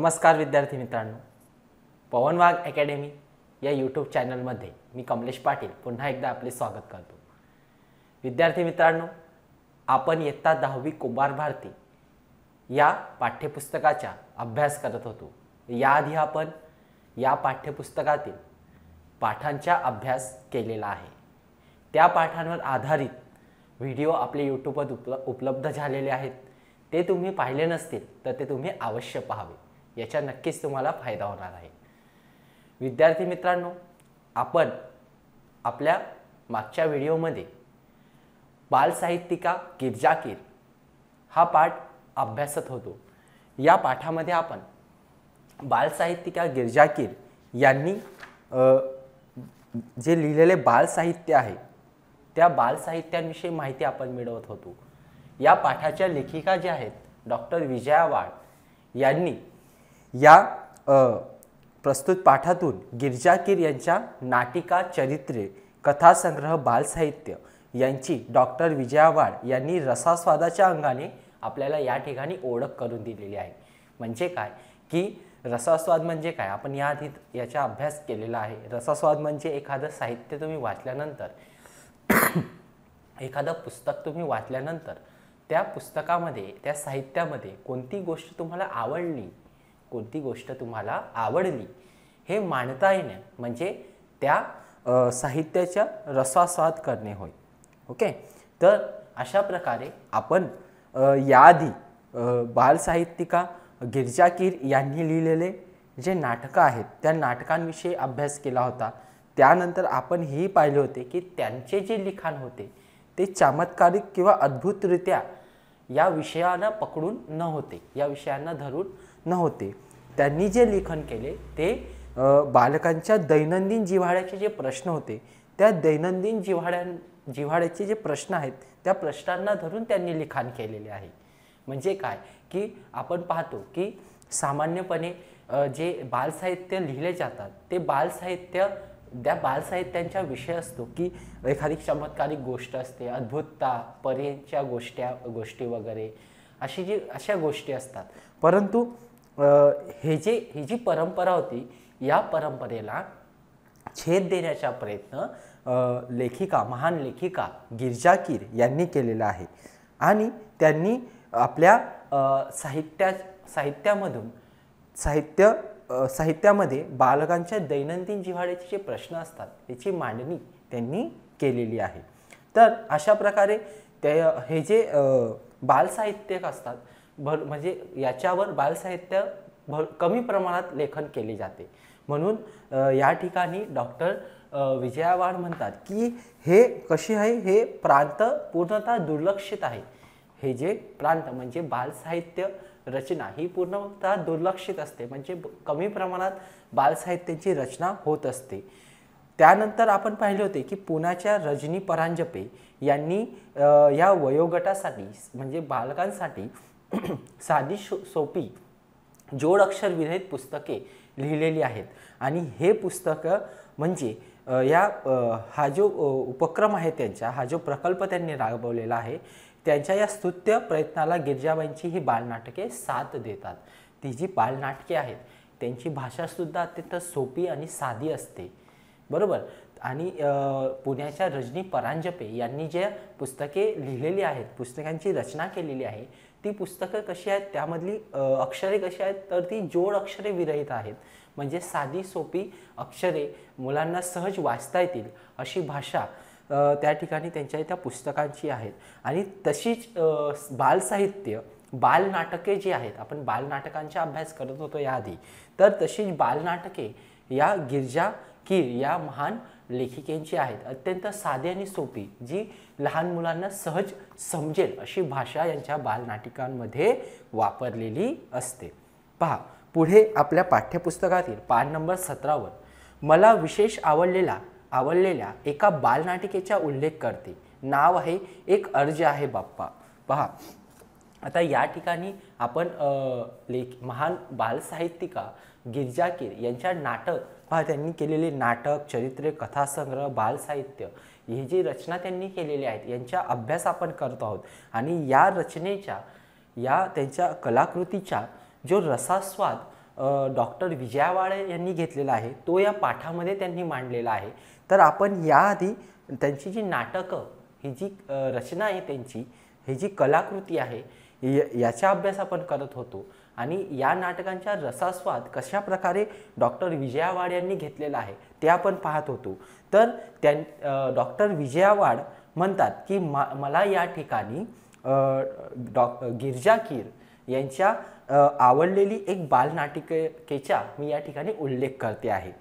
नमस्कार विद्यार्थी मित्रांनो, पवन वाघ अकॅडमी या यूट्यूब चॅनलमध्ये मी कमलेश पाटील पुन्हा एकदा आपले स्वागत करतो। विद्यार्थी मित्रांनो, आपण इयत्ता 10वी कुमार भारती या पाठ्यपुस्तकाचा अभ्यास करत होतो। याआधी आपण या पाठ्यपुस्तकातील पाठांचा अभ्यास केलेला आहे। त्या पाठांवर आधारित व्हिडिओ आपले यूट्यूबवर उपलब्ध झालेले आहेत। ते तुम्ही पाहिले नसतील तर ते तुम्ही अवश्य पाहावे, याचा नक्कीच तुम्हाला फायदा होणार आहे। विद्यार्थी मित्रांनो, आपण आपल्या मागच्या व्हिडिओमध्ये बालसाहित्यिका गिरजा कीर हा पाठ अभ्यासत होतो। या पाठामध्ये आपण बालसाहित्यिका गिरजा कीर यांनी जे लिहिलेले बालसाहित्य आहे त्या बालसाहित्यांविषयी माहिती आपण मिळवत होतो। या पाठाच्या लेखिका ज्या आहेत डॉक्टर विजया वाड यांनी या प्रस्तुत पाठातून गिरजा कीर यांच्या नाटिका, चरित्रे, कथासंग्रह, बालसाहित्य यांची डॉक्टर विजया वाड यांनी रसास्वादाच्या अंगाने आपल्याला या ठिकाणी ओळख करून दिलेली आहे। म्हणजे काय की रसास्वाद म्हणजे काय, आपण याआधी याचा अभ्यास केलेला आहे। रसास्वाद म्हणजे एखादं साहित्य तुम्ही वाचल्यानंतर एखादं पुस्तक तुम्ही वाचल्यानंतर त्या पुस्तकामध्ये, त्या साहित्यामध्ये कोणती गोष्ट तुम्हाला आवडली, कोणती गोष्ट तुम्हाला आवडली हे मांडता येणे म्हणजे त्या साहित्याचा रसास्वाद करणे होय। ओके, तर अशा प्रकारे आपण याआधी बालसाहित्यिका गिरजा कीर यांनी लिहिलेले जे नाटकं आहेत त्या नाटकांविषयी अभ्यास केला होता। त्यानंतर आपण हेही पाहिले होते की त्यांचे जे लिखाण होते ते चमत्कारिक किंवा अद्भुतरित्या या विषयांना पकडून न होते, या विषयांना धरून न होते। त्यांनी जे लेखन केले ते बालकांच्या दैनंदिन जिव्हाळ्याचे जे प्रश्न होते त्या दैनंदिन जिव्हाळ्याचे जे प्रश्न आहेत त्या प्रश्नांना धरून त्यांनी लिखाण केलेले आहे। म्हणजे काय की आपण पाहतो की सामान्यपणे जे बालसाहित्य लिहिले जातात ते बालसाहित्यांचा विषय असतो की एखादी चमत्कारिक गोष्ट असते, अद्भुतता, परीच्या गोष्टी वगैरे अशा गोष्टी असतात। परंतु ही जी परंपरा होती या परंपरेला छेद देण्याचा प्रयत्न महान लेखिका गिरजा कीर यांनी केलेला आहे। आणि त्यांनी आपल्या साहित्यामध्ये बालकांच्या दैनंदिन जिव्हाळ्याचे जे प्रश्न असतात त्याची मांडणी त्यांनी केलेली आहे। तर अशा प्रकारे हे जे बालसाहित्यक असतात म्हणजे याच्यावर बालसाहित्य कमी प्रमाणात लेखन केले जाते। म्हणून या ठिकाणी डॉक्टर विजया वाड म्हणतात की हे कशी आहे, हे प्रांत पूर्णतः दुर्लक्षित आहे। हे जे प्रांत म्हणजे बालसाहित्य रचना ही पूर्णतः दुर्लक्षित असते, म्हणजे कमी प्रमाणात बालसाहित्याची रचना होत असते। त्यानंतर आपण पाहिले होते की पुण्याच्या रजनी परांजपे यांनी या वयोगटासाठी म्हणजे बालकांसाठी साधी सोपी जोड अक्षर विरहित पुस्तके लिहिलेली आहेत। आणि हे पुस्तक म्हणजे हा जो उपक्रम आहे त्यांचा, हा जो प्रकल्प त्यांनी राबवलेला आहे त्यांच्या या स्तुत्य प्रयत्नाला गिरजाबाईंची ही बालनाटके साथ देतात। ती जी बालनाटके आहेत त्यांची भाषासुद्धा अत्यंत सोपी आणि साधी असते, बरोबर। आणि पुण्याच्या रजनी परांजपे यांनी जे पुस्तके लिहिलेली आहेत, पुस्तकांची रचना केलेली आहे, ती पुस्तकं कशी आहेत, त्यामधली अक्षरे कशी आहेत तर ती जोड अक्षरे विरहित आहेत। म्हणजे साधी सोपी अक्षरे मुलांना सहज वाचता येतील अशी भाषा त्या ठिकाणी त्यांच्या त्या पुस्तकांची आहेत। आणि तशीच बालसाहित्य, बालनाटके जी आहेत, आपण बालनाटकांचा अभ्यास करत होतो याआधी, तर तशीच बालनाटके या गिरजा कीर या महान लेखिकेंची आहेत। अत्यंत साधी आणि सोपी, जी लहान मुलांना सहज समजेल अशी भाषा यांच्या बालनाटिकांमध्ये वापरलेली असते। पहा, पुढे आपल्या पाठ्यपुस्तकातील पान नंबर 17 वर मला विशेष आवडलेल्या एका बालनाटिकेचा उल्लेख करते। नाव आहे एक अर्ज आहे बाप्पा। पहा, आता या ठिकाणी आपण महान बालसाहित्यिका गिरजा कीर यांच्या नाटक पहा, त्यांनी केलेले नाटक, चरित्रे, कथासंग्रह, बालसाहित्य ही जी रचना त्यांनी केलेली आहेत यांचा अभ्यास आपण करत आहोत। आणि या रचनेच्या, या त्यांच्या कलाकृतीचा जो रसास्वाद डॉक्टर विजया वाड यांनी घेतलेला आहे, तो या पाठामध्ये त्यांनी मांडलेला आहे. तर आपण याआधी त्यांची जी नाटकं, ही जी रचना आहे त्यांची, ही जी कलाकृती आहे याचा अभ्यास आपण करत होतो. आणि या नाटकांच्या रसास्वाद कशा प्रकारे डॉक्टर विजया वाड यांनी घेतलेला आहे ते आपण पाहत होतो. तर डॉक्टर विजया वाड म्हणतात की मला या ठिकाणी गिरजा कीर यांच्या आवडलेली एक बालनाटिकेचा मी या ठिकाणी उल्लेख करते आहे.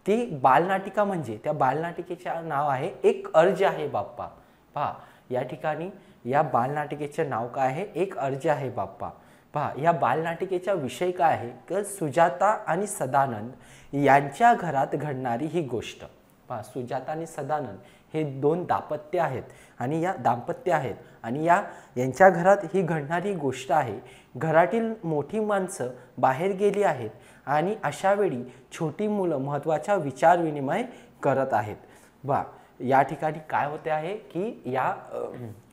ती बालनाटिका म्हणजे त्या बालनाटिकेचे नाव आहे एक अर्ज आहे बाप्पा. पहा या ठिकाणी या बालनाटिकेचे नाव काय आहे, एक अर्ज आहे बाप्पा. पहा या बालनाटिकेचा विषय काय आहे तर सुजाता आणि सदानंद यांच्या घरात घडणारी ही गोष्ट. पहा सुजाता आणि सदानंद हे दोन दाम्पत्य आहेत आणि यांच्या घरात ही घडणारी गोष्ट आहे. घरातील मोठी माणसं बाहेर गेली आहेत आणि अशा वेळी छोटी मुलं महत्त्वाचा विचार विनिमय करत आहेत. या ठिकाणी काय होते आहे की या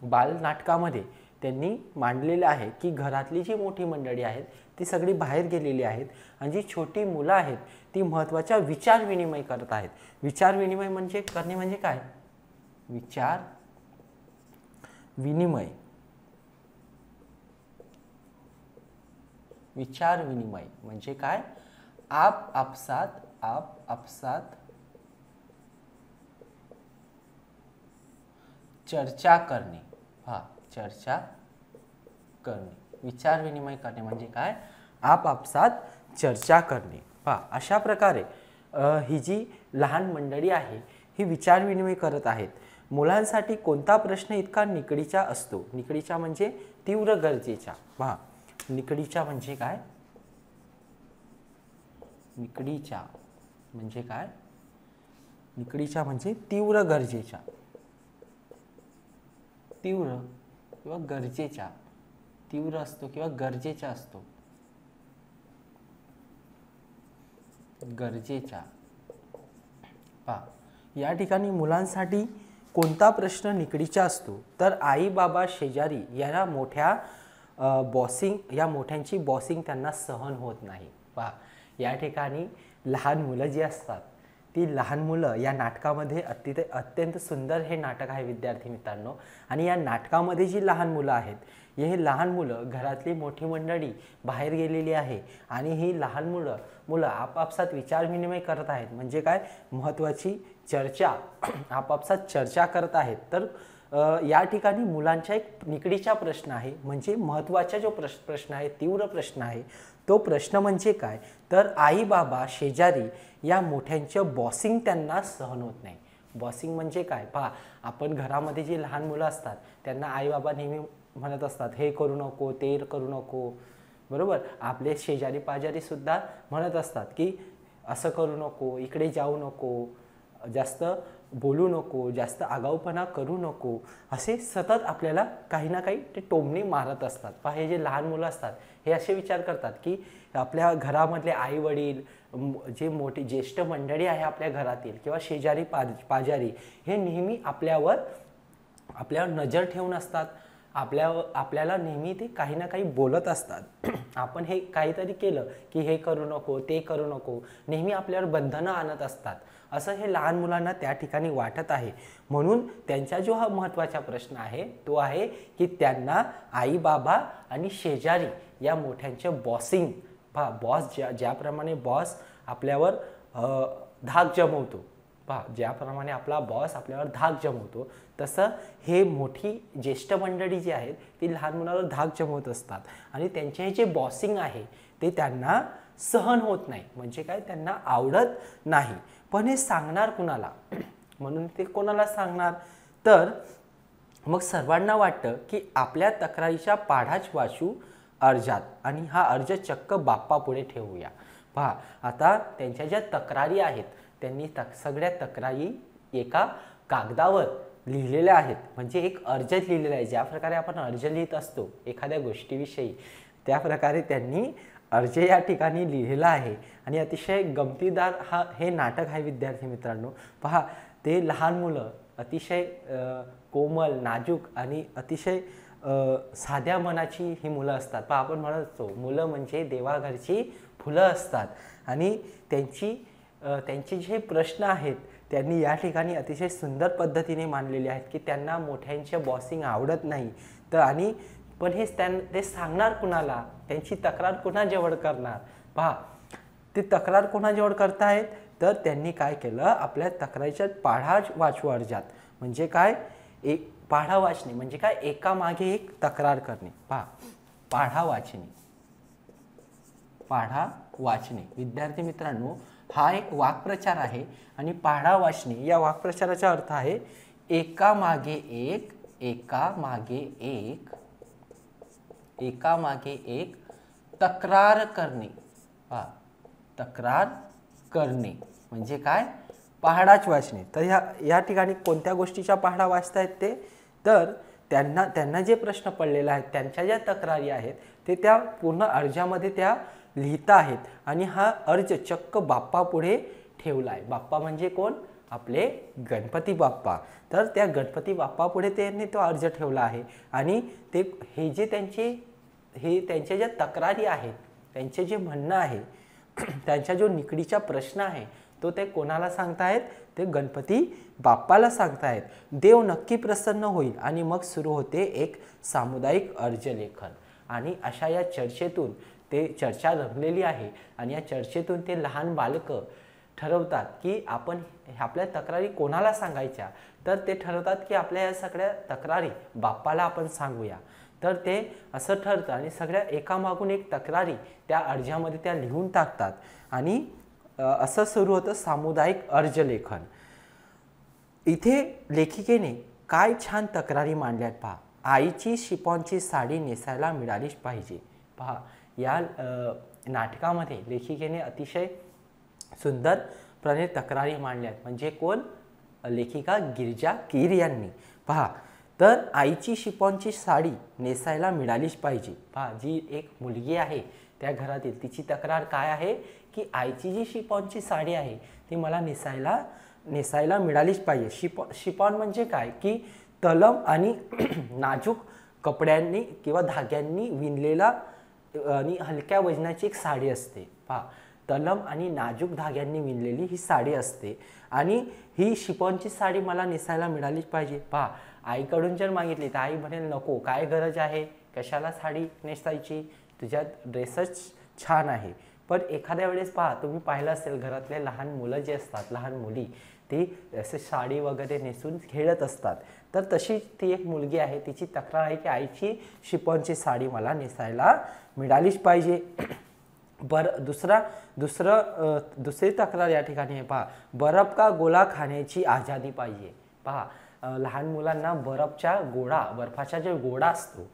बालनाटकामध्ये त्यांनी मांडलेलं आहे की घरातली जी मोठी मंडळी आहेत ती सगळी बाहेर गेलेली आहेत आणि जी छोटी मुलं आहेत ती महत्त्वाचा विचार विनिमय करत आहेत. विचार विनिमय म्हणजे करणे म्हणजे काय, विचार विनिमय म्हणजे काय, आपसात चर्चा करणे. चर्चा करणे, विचार विनिमय करणे म्हणजे काय, आपसात चर्चा करणे. अशा प्रकारे ही जी लहान मंडळी आहे ही विचार विनिमय करत आहेत. मुलांसाठी कोणता प्रश्न इतका निकडीचा असतो, निकडीचा म्हणजे तीव्र गरजेचा. निकडीचा म्हणजे काय, निकडीचा म्हणजे काय, निकडीचा म्हणजे तीव्र गरजेचा, तीव्र किंवा गरजेचा, तीव्र असतो किंवा गरजेचा असतो, गरजेचा. या ठिकाणी मुलांसाठी कोणता प्रश्न निकडीचा असतो तर आई बाबा शेजारी या मोठ्यांची बॉसिंग त्यांना सहन होत नाही. या ठिकाणी लहान मुलं जी असतात ती लहान मुलं या नाटकामध्ये अत्यंत सुंदर हे नाटक आहे विद्यार्थी मित्रांनो. आणि या नाटकामध्ये जी लहान मुलं आहेत हे लहान मुलं घरातली मोठी मंडळी बाहेर गेलेली आहे आणि ही लहान मुलं आपापसात विचार विनिमय करत आहेत म्हणजे काय, महत्त्वाची चर्चा, आपापसात चर्चा करत आहेत. तर या ठिकाणी मुलांचा एक निकडीचा प्रश्न आहे म्हणजे महत्त्वाचा जो प्रश्न आहे, तीव्र प्रश्न आहे, तो प्रश्न म्हणजे काय तर आई बाबा शेजारी या मोठ्यांचं बॉसिंग त्यांना सहन होत नाही. बॉसिंग म्हणजे काय, आपण घरामध्ये जी लहान मुलं असतात त्यांना आई बाबा नेहमी म्हणत असतात हे करू नको, ते करू नको, बरोबर. आपले शेजारी पाजारी सुद्धा म्हणत असतात की असं करू नको, इकडे जाऊ नको, जास्त बोलू नको, जास्त आगाऊपणा करू नको, असे सतत आपल्याला काही ना काही ते टोमणे मारत असतात. हे जे लहान मुलं असतात हे असे विचार करतात की आपल्या घरामधले आई वडील, जे मोठी ज्येष्ठ मंडळी आहे आपल्या घरातील किंवा शेजारी पाजारी हे नेहमी आपल्यावर नजर ठेवून असतात, आपल्याला नेहमी ते काही ना काही बोलत असतात. आपण हे काहीतरी केलं की हे करू नको, ते करू नको, नेहमी आपल्यावर बंधनं आणत असतात, असं हे लहान मुलांना त्या ठिकाणी वाटत आहे. म्हणून त्यांचा जो हा महत्त्वाचा प्रश्न आहे तो आहे की त्यांना आई बाबा आणि शेजारी या मोठ्यांचं बॉसिंग, बॉस ज्याप्रमाणे बॉस आपल्यावर धाक जमवतो, ज्याप्रमाणे आपला बॉस आपल्यावर धाक जमवतो तसं हे मोठी ज्येष्ठ मंडळी जी आहेत ती लहान मुलावर धाक जमवत असतात आणि त्यांचे हे जे बॉसिंग आहे ते त्यांना सहन होत नाही म्हणजे काय, त्यांना आवडत नाही. पण हे सांगणार कुणाला, म्हणून ते कोणाला सांगणार तर मग सर्वांना वाटतं की आपल्या तक्रारीच्या पाढाच वाचू अर्जात आणि हा अर्ज चक्क बाप्पा पुढे ठेवूया. आता त्यांच्या ज्या तक्रारी आहेत त्यांनी सगळ्या तक्रारी एका कागदावर लिहिलेल्या आहेत म्हणजे एक अर्ज लिहिलेला आहे. ज्या प्रकारे आपण अर्ज लिहित असतो एखाद्या गोष्टीविषयी त्या प्रकारे त्यांनी अर्ज या ठिकाणी लिहिलेला आहे. आणि अतिशय गमतीदार हे नाटक आहे विद्यार्थी मित्रांनो. ते लहान मुलं अतिशय कोमल, नाजूक आणि अतिशय साध्या मनाची ही मुलं असतात. आपण म्हणत असतो मुलं म्हणजे देवाघरची फुलं असतात आणि त्यांचे जे प्रश्न आहेत त्यांनी या ठिकाणी अतिशय सुंदर पद्धतीने मांडलेले आहेत की त्यांना मोठ्यांचे बॉसिंग आवडत नाही तर पण ते सांगणार कुणाला, त्यांची तक्रार कुणाजवळ करणार. पहा, ते तक्रार कोणाजवळ करतायत तर त्यांनी काय केलं, आपल्या तक्रारीच्या पाढा वाचू अर्जात म्हणजे काय, एक पाढा वाचणे म्हणजे काय, एकामागे एक तक्रार करणे. पहा, पाढा वाचणे विद्यार्थी मित्रांनो हा एक वाक्प्रचार आहे आणि पाढा वाचणे या वाक्प्रचाराचा अर्थ आहे एकामागे एक तक्रार करणे. पहा, तक्रार करणे म्हणजे काय, पहाडाच वाचणे. तर या ठिकाणी कोणत्या गोष्टीचा पहाडा वाचतायत ते, तर त्यांना जे प्रश्न पडलेले आहेत, त्यांच्या ज्या तक्रारी आहेत ते त्या पूर्ण अर्जामध्ये त्या लिहिता आहेत आणि हा अर्ज चक्क बाप्पा पुढे ठेवला आहे. बाप्पा म्हणजे कोण, आपले गणपती बाप्पा. तर त्या गणपती बाप्पा पुढे त्यांनी तो अर्ज ठेवला आहे आणि त्यांच्या ज्या तक्रारी आहेत, त्यांचे जे म्हणणं आहे, त्यांचा जो निकडीचा प्रश्न आहे तो ते कोणाला सांगतायत, ते गणपती बाप्पाला सांगतायत. देव नक्की प्रसन्न होईल आणि मग सुरू होते एक सामुदायिक अर्जलेखन. आणि अशा या चर्चेतून ते चर्चा रंगलेली आहे आणि या चर्चेतून ते लहान बालकं ठरवतात की आपण आपल्या तक्रारी कोणाला सांगायच्या. तर ते ठरवतात की आपल्या या सगळ्या तक्रारी बाप्पाला आपण सांगूया. तर ते असं ठरतं आणि सगळ्या एकामागून एक तक्रारी त्या अर्जामध्ये त्या लिहून टाकतात आणि असं सुरू होतं सामुदायिक अर्जलेखन. इथे लेखिकेने काय छान तक्रारी मांडल्यात पहा. आईची शिपॉनची साडी नेसायला मिळालीच पाहिजे. पहा, या नाटकामध्ये लेखिकेने अतिशय सुंदरपणे तक्रारी मांडल्यात. म्हणजे कोण, लेखिका गिरिजा कीर यांनी. पहा, तर आईची शिपॉनची साडी नेसायला मिळालीच पाहिजे. पहा, जी एक मुलगी आहे त्या घरातील, तिची तक्रार काय आहे की आईची जी शिपॉनची साडी आहे ती मला नेसायला मिळालीच पाहिजे. शिपॉन म्हणजे काय की तलम आणि नाजूक कपड्यांनी किंवा धाग्यांनी विणलेला आणि हलक्या वजनाची एक साडी असते. पहा, तलम आणि नाजूक धाग्यांनी विणलेली ही साडी असते आणि ही शिपॉनची साडी मला नेसायला मिळालीच पाहिजे. पहा, आईकडून जर मागितली तर आई म्हणेल नको, काय गरज आहे, कशाला साडी नेसायची, तुझ्यात ड्रेसच छान आहे. पण एखाद्या वेळेस पहा, तुम्ही पाहिलं असेल घरातले लहान मुलं जे असतात, लहान मुली, ती असे साडी वगैरे नेसून खेळत असतात. तर तशी ती एक मुलगी आहे, तिची तक्रार आहे की आईची शिपॉनची साडी मला नेसायला मिळालीच पाहिजे. दुसरी तक्रार या ठिकाणी आहे. पहा, बर्फ का गोला खाण्याची आजादी पाहिजे. पहा, लहान मुलांना बर्फाचा जो गोळा असतो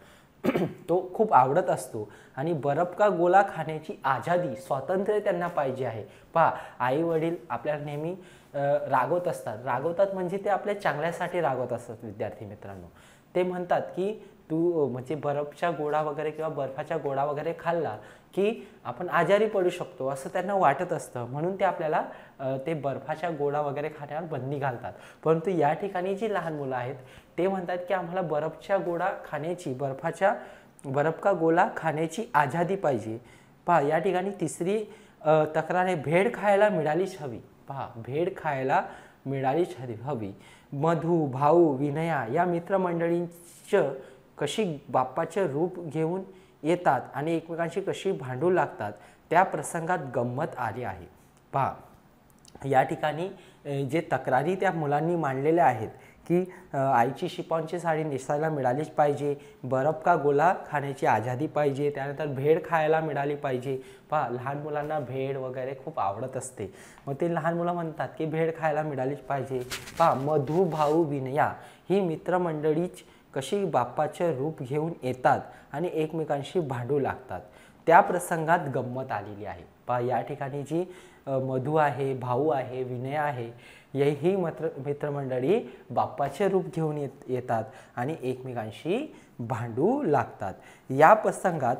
तो खूप आवडत असतो आणि बर्फ का गोला खाण्याची आजादी, स्वातंत्र्य त्यांना पाहिजे आहे. पहा, आई वडील आपल्याला नेहमी रागवतात म्हणजे ते आपल्या चांगल्यासाठी रागवत असतात. विद्यार्थी मित्रांनो, ते म्हणतात की तू म्हणजे बर्फचा गोळा वगैरे किंवा बर्फाचा गोळा वगैरे खाल्ला की आपण आजारी पडू शकतो असं त्यांना वाटत असतं, म्हणून ते आपल्याला ते बर्फाचा गोळा वगैरे खाण्यावर बंदी घालतात. परंतु या ठिकाणी जी लहान मुलं आहेत ते म्हणतात की आम्हाला बर्फ का गोळा खाण्याची आजादी पाहिजे. पहा, या ठिकाणी तिसरी तक्रार आहे, भेड खायला मिळालीच हवी. पहा, भेड खायला मिळालीच हवी. मधू, भाऊ, विनया या मित्रमंडळींचं कशी बाप्पाचे रूप घेऊन येतात आणि एकमेकांशी कशी भांडू लागतात त्या प्रसंगात गंमत आली आहे. पहा, या ठिकाणी जे तक्रारी त्या मुलांनी मांडलेल्या आहेत की आईची शिपॉनची साडी नेसायला मिळालीच पाहिजे, बर्फ का गोला खाण्याची आजादी पाहिजे, त्यानंतर भेड खायला मिळाली पाहिजे. पहा, लहान मुलांना भेड वगैरे खूप आवडत असते, मग ते लहान मुलं म्हणतात की भेड खायला मिळालीच पाहिजे. पहा, मधू, भाऊ, विनया ही मित्रमंडळीच कशी बाप्पाचे रूप घेऊन येतात आणि एकमेकांशी भांडू लागतात त्या प्रसंगात गंमत आलेली आहे. पहा, या ठिकाणी जी मधू आहे, भाऊ आहे, विनय आहे, ही मित्रमंडळी बाप्पाचे रूप घेऊन येतात आणि एकमेकांशी भांडू लागतात. या प्रसंगात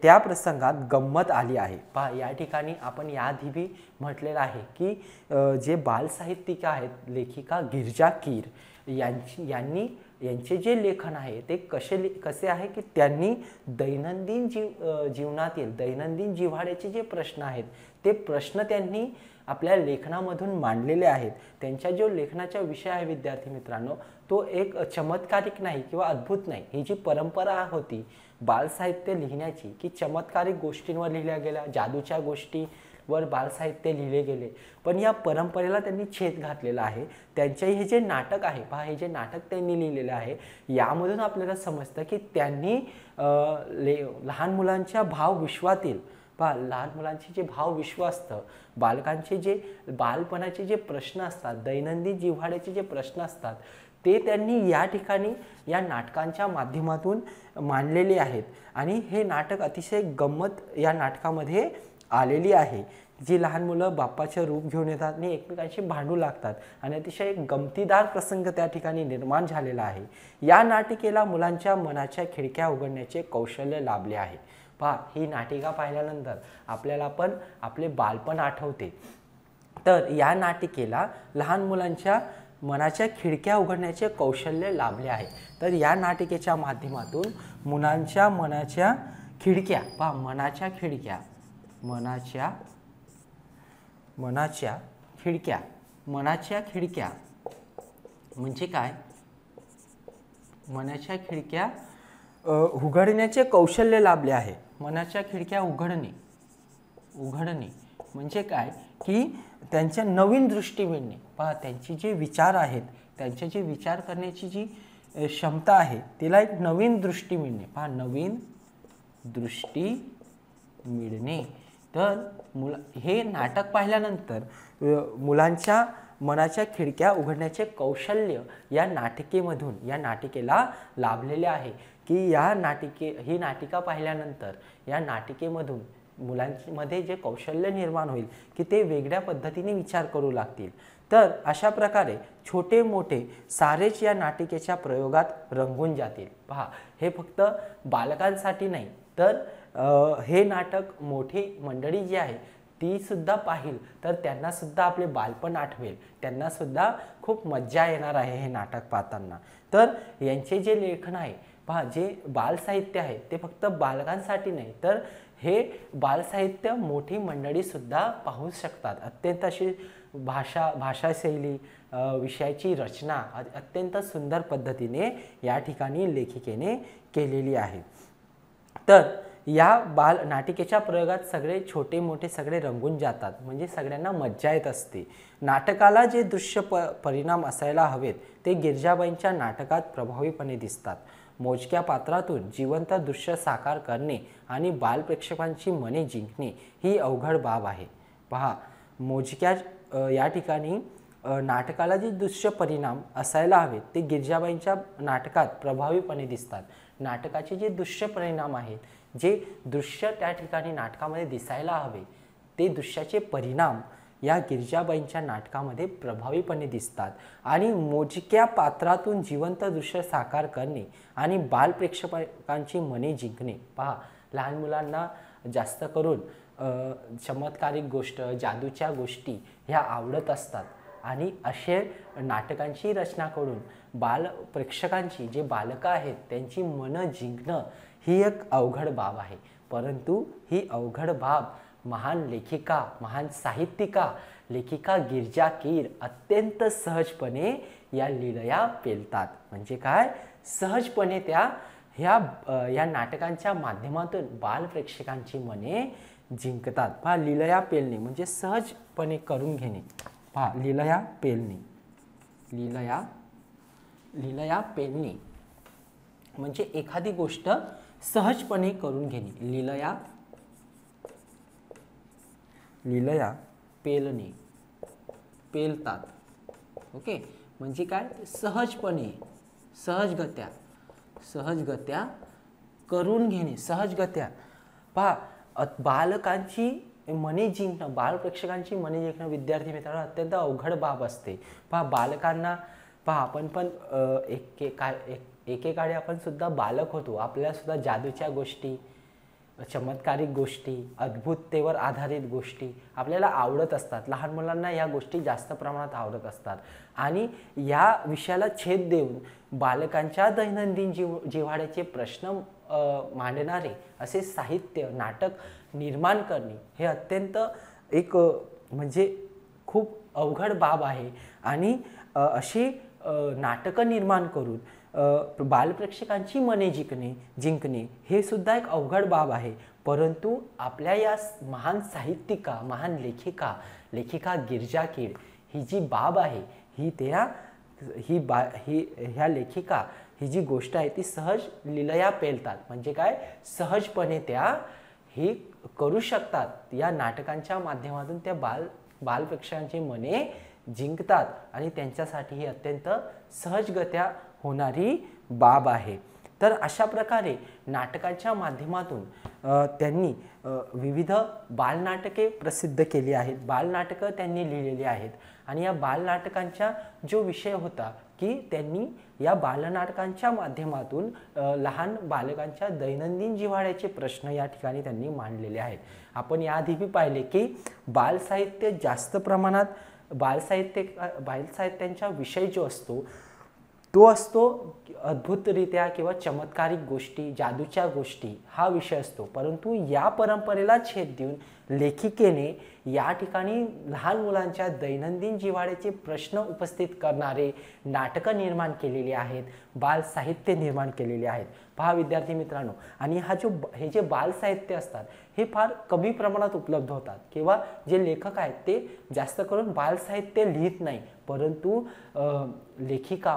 त्या प्रसंगात गंमत आली आहे. पहा, या ठिकाणी आपण याआधी म्हटलेलं आहे की जे बालसाहित्यिक आहेत, लेखिका गिरिजा कीर यांनी यांचे जे लेखन आहे ते कसे आहे की त्यांनी दैनंदिन जीवनातील दैनंदिन जिव्हाळ्याचे जे प्रश्न आहेत ते प्रश्न त्यांनी आपल्या लेखनामधून मांडलेले आहेत. त्यांच्या जो लेखनाचा विषय आहे विद्यार्थी मित्रांनो, तो एक चमत्कारिक नाही किंवा अद्भुत नाही. ही जी परंपरा होती बालसाहित्य लिहिण्याची की चमत्कारिक गोष्टींवर लिहिल्या गेल्या, जादूच्या गोष्टीवर बालसाहित्य लिहिले गेले, पण या परंपरेला त्यांनी छेद घातलेला आहे. त्यांचे हे जे नाटक आहे पहा, हे जे नाटक त्यांनी लिहिलेलं आहे यामधून आपल्याला समजतं की त्यांनी लहान मुलांच्या भावविश्वातील पहा, लहान मुलांचे जे भावविश्व असतं, बालकांचे जे बालपणाचे जे प्रश्न असतात, दैनंदिन जिव्हाळ्याचे जे प्रश्न असतात ते त्यांनी या ठिकाणी या नाटकांच्या माध्यमातून मांडलेले आहेत. आणि हे नाटक अतिशय गंमत या नाटकामध्ये आलेली आहे. जी लहान मुलं बाप्पाचे रूप घेऊन येतात आणि एकमेकांशी भांडू लागतात आणि अतिशय गमतीदार प्रसंग त्या ठिकाणी निर्माण झालेला आहे. या नाटिकेला मुलांच्या मनाच्या खिडक्या उघडण्याचे कौशल्य लाभले आहे. पहा, ही नाटिका पाहिल्यानंतर आपल्याला पण आपले बालपण आठवते. तर या नाटिकेला लहान मुलांच्या मनाच्या खिडक्या उघडण्याचे कौशल्य लाभले आहे. तर या नाटिकेच्या माध्यमातून मुलांच्या मनाच्या खिडक्या पहा, मनाच्या खिडक्या म्हणजे काय, मनाच्या खिडक्या उघडण्याचे कौशल्य लाभले आहे. मनाच्या खिडक्या उघडणे म्हणजे काय की त्यांच्या नवीन दृष्टी मिळणे. पहा, त्यांची जे विचार आहेत, त्यांचे जे विचार करण्याची जी क्षमता आहे तिला एक नवीन दृष्टी मिळणे. पहा, नवीन दृष्टी मिळणे. तर हे नाटक पाहिल्यानंतर मुलांच्या मनाच्या खिडक्या उघडण्याचे कौशल्य या नाटिकेला लाभलेले आहे. की ही नाटिका पाहिल्यानंतर या नाटिकेमधून मुलांमध्ये जे कौशल्य निर्माण होईल की ते वेगळ्या पद्धतीने विचार करू लागतील. तर अशा प्रकारे छोटे मोठे सारेच या नाटिकेच्या प्रयोगात रंगून जातील. पहा, हे फक्त बालकांसाठी नाही, तर हे नाटक मोठी मंडळी जी आहे ती सुद्धा पाहिल तर त्यांना सुद्धा आपले बालपण आठवेल, त्यांना सुद्धा खूप मज्जा येणार आहे हे नाटक पाहताना. तर यांचे जे लेखन आहे पहा, जे बालसाहित्य आहे ते फक्त बालकांसाठी नाही, तर हे बालसाहित्य मोठी मंडळी सुद्धा पाहू शकतात. अत्यंत अशी भाषाशैली, विषयाची रचना अत्यंत सुंदर पद्धतीने या ठिकाणी लेखिकेने केलेली आहे. तर या बाल नाटिकेच्या प्रयोगात सगळे छोटे मोठे सगळे रंगून जातात, म्हणजे सगळ्यांना मज्जा येत असते. नाटकाला जे दृश्य परिणाम असायला हवेत ते गिरजाबाईंच्या नाटकात प्रभावीपणे दिसतात. मोजक्या पात्रातून जिवंत दृश्य साकार करणे आणि बालप्रेक्षकांची मने जिंकणे ही अवघड बाब आहे. पहा, मोजक्या या ठिकाणी नाटकाला जे दृश्य परिणाम असायला हवेत ते गिरजाबाईंच्या नाटकात प्रभावीपणे दिसतात. नाटकाचे जे दृश्य परिणाम आहेत, जे दृश्य त्या ठिकाणी नाटकामध्ये दिसायला हवे ते दृश्याचे परिणाम या गिरजाबाईंच्या नाटकामध्ये प्रभावीपणे दिसतात. आणि मोजक्या पात्रातून जिवंत दृश्य साकार करणे आणि बालप्रेक्षकांची मने जिंकणे. पहा, लहान मुलांना जास्त करून चमत्कारिक गोष्ट, जादूच्या गोष्टी ह्या आवडत असतात आणि असे नाटकांची रचना करून बालप्रेक्षकांची, जे बालकं आहेत त्यांची मनं जिंकणं ही एक अवघड बाब आहे. परंतु ही अवघड बाब महान लेखिका, महान साहित्यिका, लेखिका गिरजा कीर अत्यंत सहजपणे या लीलया पेलतात. म्हणजे काय, सहजपणे त्या या नाटकांच्या माध्यमातून बालप्रेक्षकांची मने जिंकतात. पहा, लीलया पेलणे म्हणजे सहजपणे करून घेणे. पहा, लीलया पेलणे, लीलया पेलणे म्हणजे एखादी गोष्ट सहजपणे करून घेणे. लीलया पेलणे, पेलतात. ओके, म्हणजे काय, सहजपणे, सहजगत्या करून घेणे, सहजगत्या. पहा, बालकांची मने जिंकणं, बालप्रेक्षकांची मने जिंकणं विद्यार्थी मित्रांनो अत्यंत अवघड बाब असते. पहा, बालकांना पहा, आपण पण एकेकाळी आपण सुद्धा बालक होतो, आपल्याला सुद्धा जादूच्या गोष्टी चमत्कारिक गोष्टी, अद्भुततेवर आधारित गोष्टी आपल्याला आवडत असतात. लहान मुलांना या गोष्टी जास्त प्रमाणात आवडत असतात आणि या विषयाला छेद देऊन बालकांच्या दैनंदिन जिव्हाळ्याचे प्रश्न मांडणारे असे साहित्य, नाटक निर्माण करणे हे अत्यंत एक म्हणजे खूप अवघड बाब आहे आणि अशी नाटकं निर्माण करून बालप्रेक्षकांची मने जिंकणे हे सुद्धा एक अवघड बाब आहे. परंतु आपल्या या महान साहित्यिका, महान लेखिका गिरिजा कीड ही जी बाब आहे ह्या लेखिका ही जी गोष्ट आहे ती सहज लीलया पेलतात. म्हणजे काय, सहजपणे त्या ही करू शकतात. या नाटकांच्या माध्यमातून त्या बालप्रेक्षकांची मने जिंकतात आणि त्यांच्यासाठी ही अत्यंत सहजगत्या होणारी बाब आहे. तर अशा प्रकारे नाटकाच्या माध्यमातून त्यांनी विविध बालनाटके प्रसिद्ध केली आहेत, बालनाटकं त्यांनी लिहिलेली आहेत आणि या बालनाटकांचा जो विषय होता की त्यांनी या बालनाटकांच्या माध्यमातून लहान बालकांच्या दैनंदिन जिव्हाळ्याचे प्रश्न या ठिकाणी त्यांनी मांडलेले आहेत. आपण याआधी पाहिले की बालसाहित्य जास्त प्रमाणात बालसाहित्यांचा विषय जो असतो तो असतो अद्भुतरित्या किंवा चमत्कारिक गोष्टी, जादूच्या गोष्टी हा विषय असतो. परंतु या परंपरेला छेद देऊन लेखिकेने या ठिकाणी लहान मुलांच्या दैनंदिन जिव्हाळ्याचे प्रश्न उपस्थित करणारे नाटकं निर्माण केलेली आहेत, बालसाहित्य निर्माण केलेले आहेत. पहा विद्यार्थी मित्रांनो, आणि हे जे बालसाहित्य असतात हे फार कमी प्रमाणात उपलब्ध होतात किंवा जे लेखक आहेत ते जास्त करून बालसाहित्य लिहित नाही. परंतु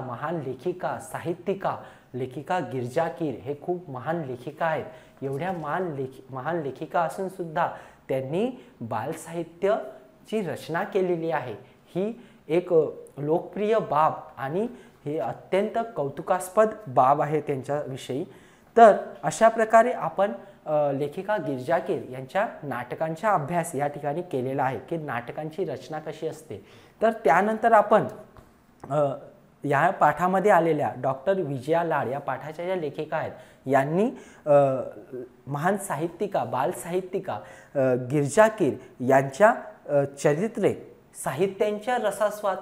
महान लेखिका, साहित्यिका लेखिका गिरिजा कीड हे खूप महान लेखिका आहेत. एवढ्या महान लेखिका असून सुद्धा त्यांनी बालसाहित्याची रचना केलेली आहे. ही एक लोकप्रिय बाब आणि हे अत्यंत कौतुकास्पद बाब आहे त्यांच्याविषयी. तर अशा प्रकारे आपण लेखिका गिरिजा कीड यांच्या नाटकांचा अभ्यास या ठिकाणी केलेला आहे की नाटकांची रचना कशी असते. तर त्यानंतर आपण या पाठामध्ये आलेल्या डॉक्टर विजया लाड या पाठाच्या ज्या लेखिका आहेत यांनी महान साहित्यिका, बालसाहित्यिका गिरिजा कीड यांच्या चरित्रे, साहित्यांच्या रसास्वाद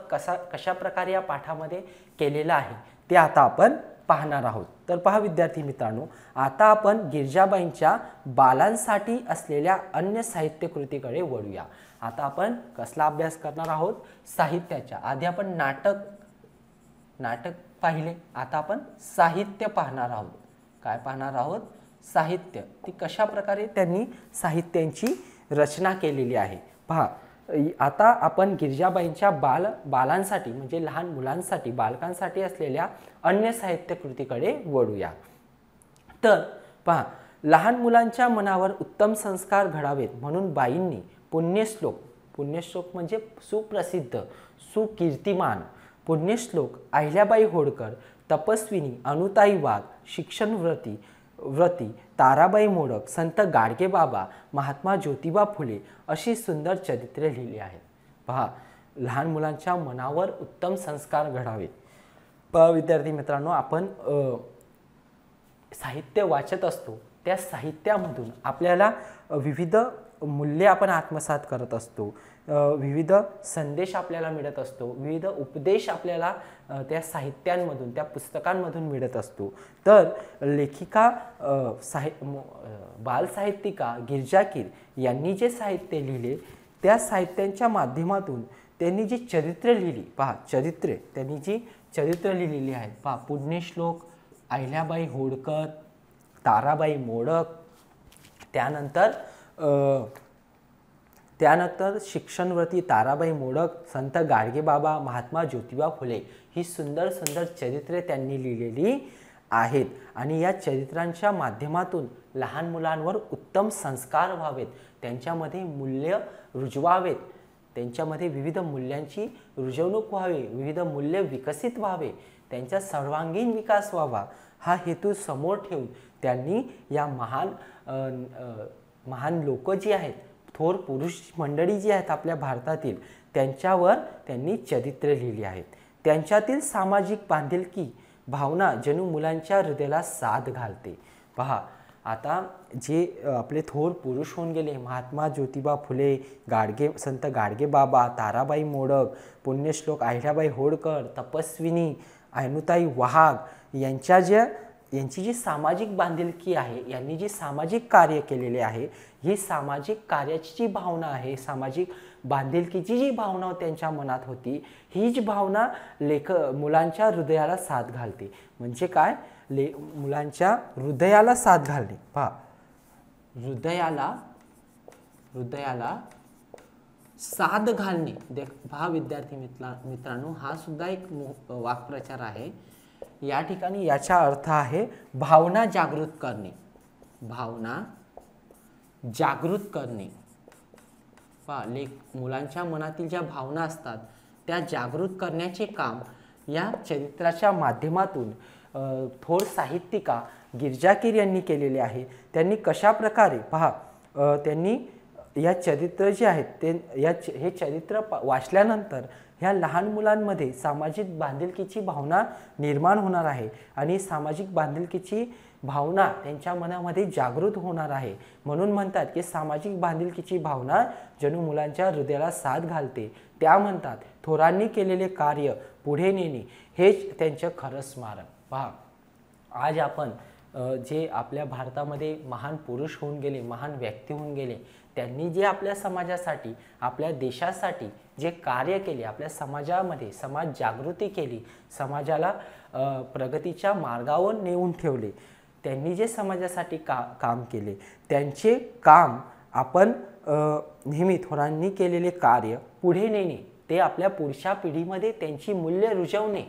कशा प्रकारे या पाठामध्ये केलेला आहे ते आता आपण पाहणार आहोत. तर पहा विद्यार्थी मित्रांनो, आता आपण गिरिजाबाईंच्या बालांसाठी असलेल्या अन्य साहित्य कृतीकडे वळूया. आता आपण कसला अभ्यास करणार आहोत, साहित्याच्या. आधी आपण नाटक पाहिले, आता आपण साहित्य पाहणार आहोत. काय पाहणार आहोत, साहित्य. ती कशा प्रकारे त्यांनी साहित्यांची रचना केलेली आहे पहा. आता आपण गिरिजाबाईंच्या बालांसाठी म्हणजे लहान मुलांसाठी, बालकांसाठी असलेल्या अन्य साहित्य कृतीकडे वळूया. तर पहा, लहान मुलांच्या मनावर उत्तम संस्कार घडावेत म्हणून बाईंनी पुण्यश्लोक म्हणजे सुप्रसिद्ध, सुकीर्तिमान पुण्यश्लोक अहिल्याबाई होळकर, तपस्विनी अनुताई वाघ, शिक्षणव्रती ताराबाई मोडक, संत गाडगेबाबा, महात्मा ज्योतिबा फुले अशी सुंदर चरित्रे लिहिली आहेत. पहा, लहान मुलांच्या मनावर उत्तम संस्कार घडावेत. पहा विद्यार्थी मित्रांनो, आपण साहित्य वाचत असतो, त्या साहित्यामधून आपल्याला विविध मूल्ये आपण आत्मसात करत असतो, विविध संदेश आपल्याला मिळत असतो, विविध उपदेश आपल्याला त्या साहित्यांमधून, त्या पुस्तकांमधून मिळत असतो. तर लेखिका बालसाहित्यिका गिरिजा कीड यांनी जे साहित्य लिहिले त्या साहित्यांच्या माध्यमातून त्यांनी जी चरित्रे लिहिली, पहा त्यांनी जी चरित्रे लिहिलेली आहेत पहा. पुण्यश्लोक अहिल्याबाई होळकर, ताराबाई मोडक, त्यानंतर शिक्षणव्रती ताराबाई मोडक, संत गाडगेबाबा, महात्मा ज्योतिबा फुले ही सुंदर चरित्रे त्यांनी लिहिलेली आहेत. आणि या चरित्रांच्या माध्यमातून लहान मुलांवर उत्तम संस्कार व्हावेत, त्यांच्यामध्ये मूल्य रुजवावेत, त्यांच्यामध्ये विविध मूल्यांची रुजवणूक व्हावी, विविध मूल्य विकसित व्हावे, त्यांचा सर्वांगीण विकास व्हावा हा हेतू समोर ठेवून त्यांनी या महान लोक जी आहेत, थोर पुरुष मंडळी जी आहेत आपल्या भारतातील, त्यांच्यावर त्यांनी चरित्रे लिहिली आहेत. त्यांच्यातील सामाजिक बांधिलकी भावना जणू मुलांच्या हृदयाला साद घालते. पहा, आता जे आपले थोर पुरुष होऊन गेले, महात्मा ज्योतिबा फुले, संत गाडगेबाबा, ताराबाई मोडक, पुण्यश्लोक अहिल्याबाई होळकर, तपस्विनी ऐनुताई वाघ यांची जी सामाजिक बांधिलकी आहे, यांनी जी सामाजिक कार्य केलेले आहे, ही सामाजिक कार्याची जी भावना आहे, सामाजिक बांधिलकीची जी भावना त्यांच्या मनात होती, हीच भावना मुलांच्या हृदयाला साथ घालते. म्हणजे काय, मुलांच्या हृदयाला साथ घालणे. पहा, हृदयाला साथ घालणे. पहा विद्यार्थी मित्रांनो, हा सुद्धा एक वाक्प्रचार आहे. या ठिकाणी याचा अर्थ आहे भावना जागृत करणे. भावना जागृत करणे. पहा, मुलांच्या मनातील ज्या भावना असतात त्या जागृत करण्याचे काम या चरित्राच्या माध्यमातून थोर साहित्यिका गिरजाकीर यांनी केलेले आहे. त्यांनी कशा प्रकारे, पहा, त्यांनी या चरित्र जे आहेत हे चरित्र वाचल्यानंतर ह्या लहान मुलांमध्ये सामाजिक बांधिलकीची भावना निर्माण होणार आहे आणि सामाजिक बांधिलकीची भावना त्यांच्या मनामध्ये जागृत होणार आहे. म्हणून म्हणतात की सामाजिक बांधिलकीची भावना जणू मुलांच्या हृदयाला साथ घालते. त्या म्हणतात थोरांनी केलेले कार्य पुढे नेणे हेच त्यांचं खरं स्मारक. पहा, आज आपण जे आपल्या भारतामध्ये महान पुरुष होऊन गेले, महान व्यक्ती होऊन गेले, त्यांनी जे आपल्या समाजासाठी, आपल्या देशासाठी जे कार्य केले, आपल्या समाजामध्ये समाज जागृती केली, समाजाला प्रगतीच्या मार्गावर नेऊन ठेवले, त्यांनी जे समाजासाठी काम केले, त्यांचे काम आपण नेहमी थोरांनी केलेले कार्य पुढे नेणे, ते आपल्या पुढच्या पिढीमध्ये त्यांची मूल्य रुजवणे,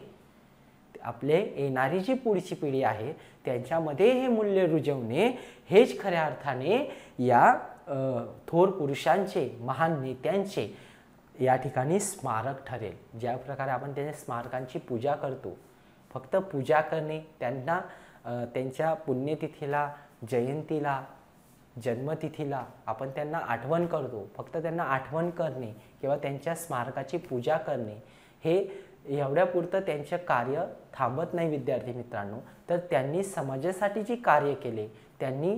आपले येणारी जी पुढची पिढी आहे त्यांच्यामध्ये हे मूल्य रुजवणे हेच खऱ्या अर्थाने या थोर पुरुषांचे, महान नेत्यांचे या ठिकाणी स्मारक ठरेल. ज्या प्रकारे आपण त्यांच्या स्मारकांची पूजा करतो, फक्त पूजा करणे, त्यांना त्यांच्या पुण्यतिथीला, जयंतीला, जन्मतिथीला आपण त्यांना आठवण करतो, फक्त त्यांना आठवण करणे किंवा त्यांच्या स्मारकाची पूजा करणे हे एवढ्यापुरतं त्यांचं कार्य थांबत नाही विद्यार्थी मित्रांनो. तर त्यांनी समाजासाठी जी कार्य केले, त्यांनी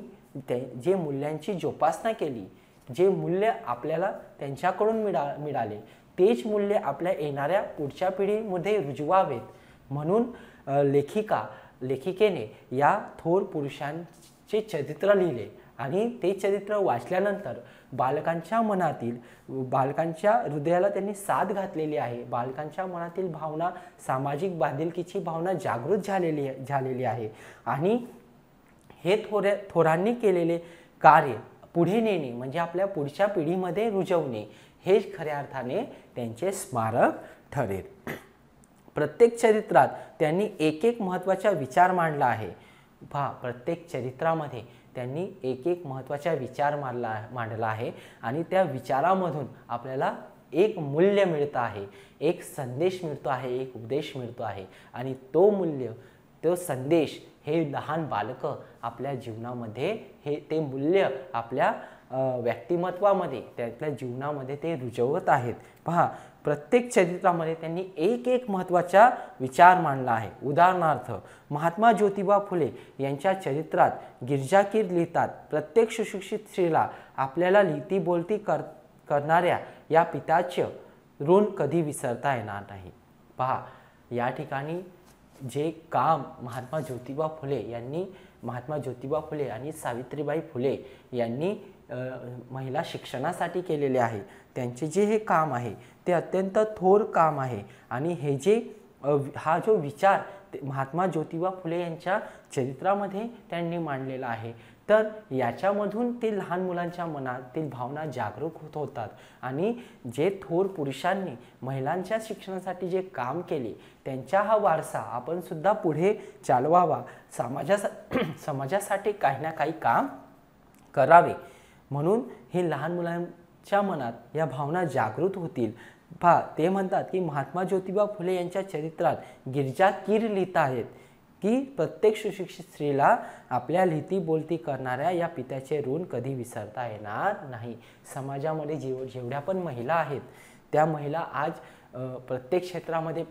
जे मूल्यांची जोपासना केली, जे मूल्य आपल्याला त्यांच्याकडून मिळाले, तेच मूल्य आपल्या येणाऱ्या पुढच्या पिढीमध्ये रुजवावेत. म्हणून लेखिकेने या थोर पुरुषांचे चरित्र लिहिले आणि ते चरित्र वाचल्यानंतर बालकांच्या हृदयाला त्यांनी साथ घातलेली आहे. बालकांच्या मनातील भावना, सामाजिक बांधिलकीची भावना जागृत झालेली आहे आणि हे थोरांनी केलेले कार्य पुढे नेणे म्हणजे आपल्या पुढच्या पिढीमध्ये रुजवणे हेच खऱ्या अर्थाने त्यांचे स्मारक ठरेल. प्रत्येक चरित्रात त्यांनी एक महत्त्वाचा विचार मांडला आहे. पहा, प्रत्येक चरित्रामध्ये त्यांनी एक महत्त्वाचा विचार मांडला आहे आणि त्या विचारामधून आपल्याला एक मूल्य मिळतं आहे, एक संदेश मिळतो आहे, एक उपदेश मिळतो आहे आणि तो मूल्य, तो संदेश हे लहान बालकं आपल्या जीवनामध्ये ते मूल्य आपल्या व्यक्तिमत्वामध्ये, त्यातल्या जीवनामध्ये ते रुजवत आहेत. पहा, प्रत्येक चरित्रामध्ये त्यांनी एक महत्त्वाचा विचार मांडला आहे. उदाहरणार्थ महात्मा ज्योतिबा फुले यांच्या चरित्रात गिरजाकीर लिहितात, प्रत्येक सुशिक्षित स्त्रीला आपल्याला लिहिती बोलती करणाऱ्या या पित्याचे ऋण कधी विसरता येणार नाही. पहा, या ठिकाणी जे काम महात्मा ज्योतिबा फुले आणि सावित्रीबाई फुले यांनी महिला शिक्षणासाठी केलेले आहे, त्यांचे जे हे काम आहे ते अत्यंत थोर काम आहे आणि हा जो विचार महात्मा ज्योतिबा फुले यांच्या चरित्रामध्ये त्यांनी मांडलेला आहे, तर याच्यामधून ते लहान मुलांच्या मनातील भावना जागरूक होतात आणि जे थोर पुरुषांनी महिलांच्या शिक्षणासाठी जे काम केले त्यांचा हा वारसा आपण सुद्धा पुढे चालवावा, समाजासाठी काही ना काही काम करावे, म्हणून हे लहान मुलांच्या मनात या भावना जागृत होतील. पहा, ते म्हणतात की महात्मा ज्योतिबा फुले यांच्या चरित्रात गिरजाकीर लिहित आहेत की प्रत्येक सुशिक्षित स्त्रीला आपल्या लिहिती बोलती करणाऱ्या या पित्याचे ऋण कधी विसरता येणार नाही. समाजामध्ये जेवढ्या पण महिला आहेत त्या महिला आज प्रत्येक क्षेत्रामध्ये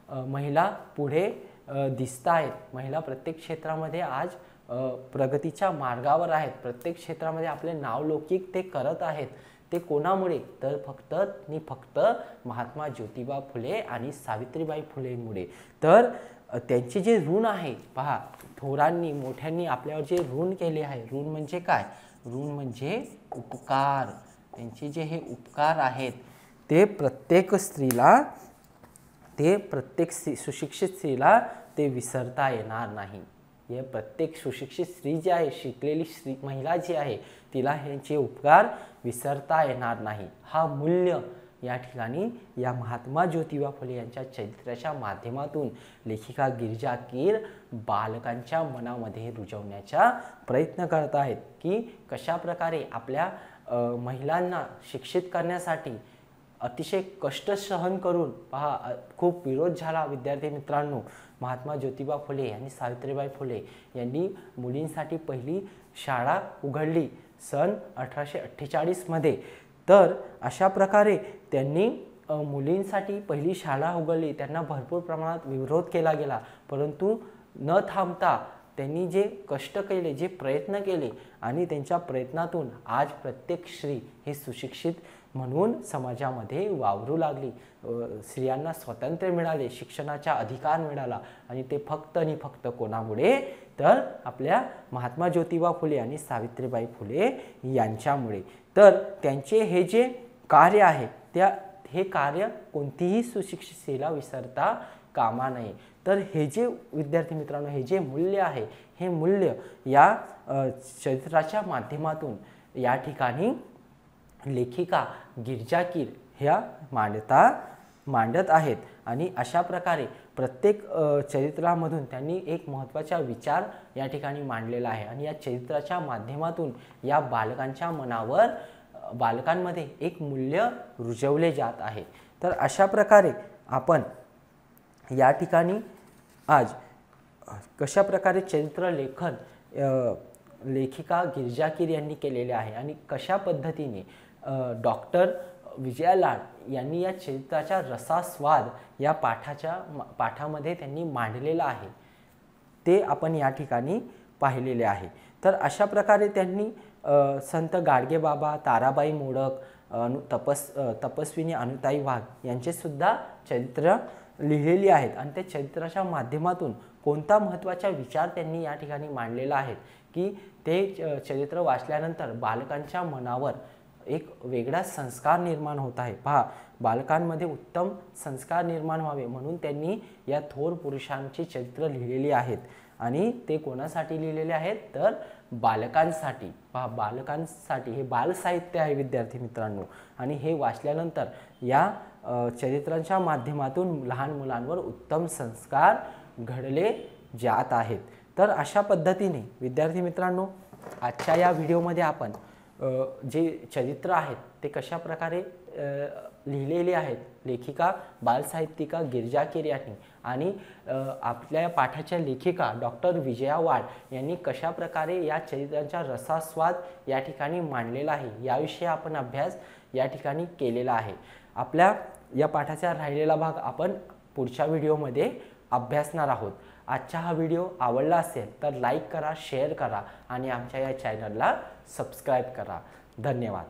महिला पुढे दिसत आहेत. महिला प्रत्येक क्षेत्रामध्ये आज प्रगतीच्या मार्गावर आहेत, प्रत्येक क्षेत्रामध्ये आपले नावलौकिक ते करत आहेत, ते कोणामुळे? तर फक्त महात्मा ज्योतिबा फुले आणि सावित्रीबाई फुलेंमुळे. तर त्यांचे जे ऋण आहे पहा, थोरांनी मोठ्यांनी आपल्यावर जे ऋण केले आहे, ऋण म्हणजे काय? ऋण म्हणजे उपकार. त्यांचे जे हे उपकार आहेत ते प्रत्येक सुशिक्षित स्त्रीला ते विसरता येणार नाही. हे प्रत्येक सुशिक्षित स्त्री जी आहे, शिकलेली स्त्री महिला जी आहे, तिला ह्यांचे उपकार विसरता येणार नाही. हा मूल्य या ठिकाणी या महात्मा ज्योतिबा फुले यांच्या चरित्राच्या माध्यमातून लेखिका गिरिजा कीर बालकांच्या मनामध्ये रुजवण्याचा प्रयत्न करत आहेत की कशा प्रकारे आपल्या महिलांना शिक्षित करण्यासाठी अतिशय कष्ट सहन करून पहा, खूप विरोध झाला विद्यार्थी मित्रांनो. महात्मा ज्योतिबा फुले आणि सावित्रीबाई फुले यांनी मुलींसाठी पहिली शाळा उघडली सन 1848 मध्ये. तर अशा प्रकारे त्यांनी मुलींसाठी पहिली शाळा उघडली. त्यांना भरपूर प्रमाणात विरोध केला गेला, परंतु न थांबता त्यांनी जे कष्ट केले, जे प्रयत्न केले आणि त्यांच्या प्रयत्नातून आज प्रत्येक स्त्री हे सुशिक्षित म्हणून समाजामध्ये वावरू लागली. स्त्रियांना स्वातंत्र्य मिळाले, शिक्षणाचा अधिकार मिळाला आणि ते फक्त आणि फक्त कोणामुळे? तर आपल्या महात्मा ज्योतिबा फुले आणि सावित्रीबाई फुले यांच्यामुळे. तर त्यांचे हे जे कार्य आहे हे कार्य कोणतीही सुशिक्षित स्त्रीला विसरता कामा नये. तर हे जे विद्यार्थी मित्रांनो, हे जे मूल्य आहे, हे मूल्य या चरित्राच्या माध्यमातून या ठिकाणी लेखिका गिरिजा कीर ह्या मांडत आहेत. आणि अशा प्रकारे प्रत्येक चरित्रामधून त्यांनी एक महत्त्वाचा विचार या ठिकाणी मांडलेला आहे आणि या चरित्राच्या माध्यमातून या बालकांच्या मनावर, बालकांमध्ये एक मूल्य रुजवले जात आहे. तर अशा प्रकारे आपण या ठिकाणी आज कशा प्रकारे चरित्र लेखन लेखिका गिरिजा कीर यांनी केलेले आहे आणि कशा पद्धतीने डॉक्टर विजया लाड यांनी या चरित्राचा रसास्वाद या पाठामध्ये त्यांनी मांडलेला आहे, ते आपण या ठिकाणी पाहिलेले आहे. तर अशा प्रकारे त्यांनी संत गाडगेबाबा, ताराबाई मोडक, तपस्विनी अनुताई वाघ यांचे सुद्धा चरित्र लिहिलेली आहेत आणि त्या चरित्राच्या माध्यमातून कोणता महत्त्वाचा विचार त्यांनी या ठिकाणी मांडलेला आहे की ते चरित्र वाचल्यानंतर बालकांच्या मनावर एक वेगळा संस्कार निर्माण होत आहे. पहा, बालकांमध्ये उत्तम संस्कार निर्माण व्हावे म्हणून त्यांनी या थोर पुरुषांची चरित्र लिहिलेली आहेत आणि ते कोणासाठी लिहिलेले आहेत? तर बालकांसाठी. पहा, बालकांसाठी हे बालसाहित्य आहे विद्यार्थी मित्रांनो आणि हे वाचल्यानंतर या चरित्रांच्या माध्यमातून लहान मुलांवर उत्तम संस्कार घडले जात आहेत. तर अशा पद्धतीने विद्यार्थी मित्रांनो आजच्या या व्हिडिओमध्ये आपण जे चरित्र आहेत ते कशा प्रकारे लिहिलेले आहेत लेखिका बालसाहित्यिका गिरिजा कीर यांनी आणि आपल्या पाठाच्या लेखिका डॉक्टर विजया वाड यांनी कशा प्रकारे या चरित्रांचा रसास्वाद या ठिकाणी मांडलेला आहे याविषयी आपण अभ्यास या ठिकाणी केलेला आहे. आपल्या या पाठाचा राहिलेला भाग आपण पुढच्या व्हिडिओमध्ये अभ्यासणार आहोत. आजचा हा व्हिडिओ आवडला असेल तर लाईक करा, शेअर करा आणि आमच्या या चॅनलला सबस्क्राईब करा. धन्यवाद.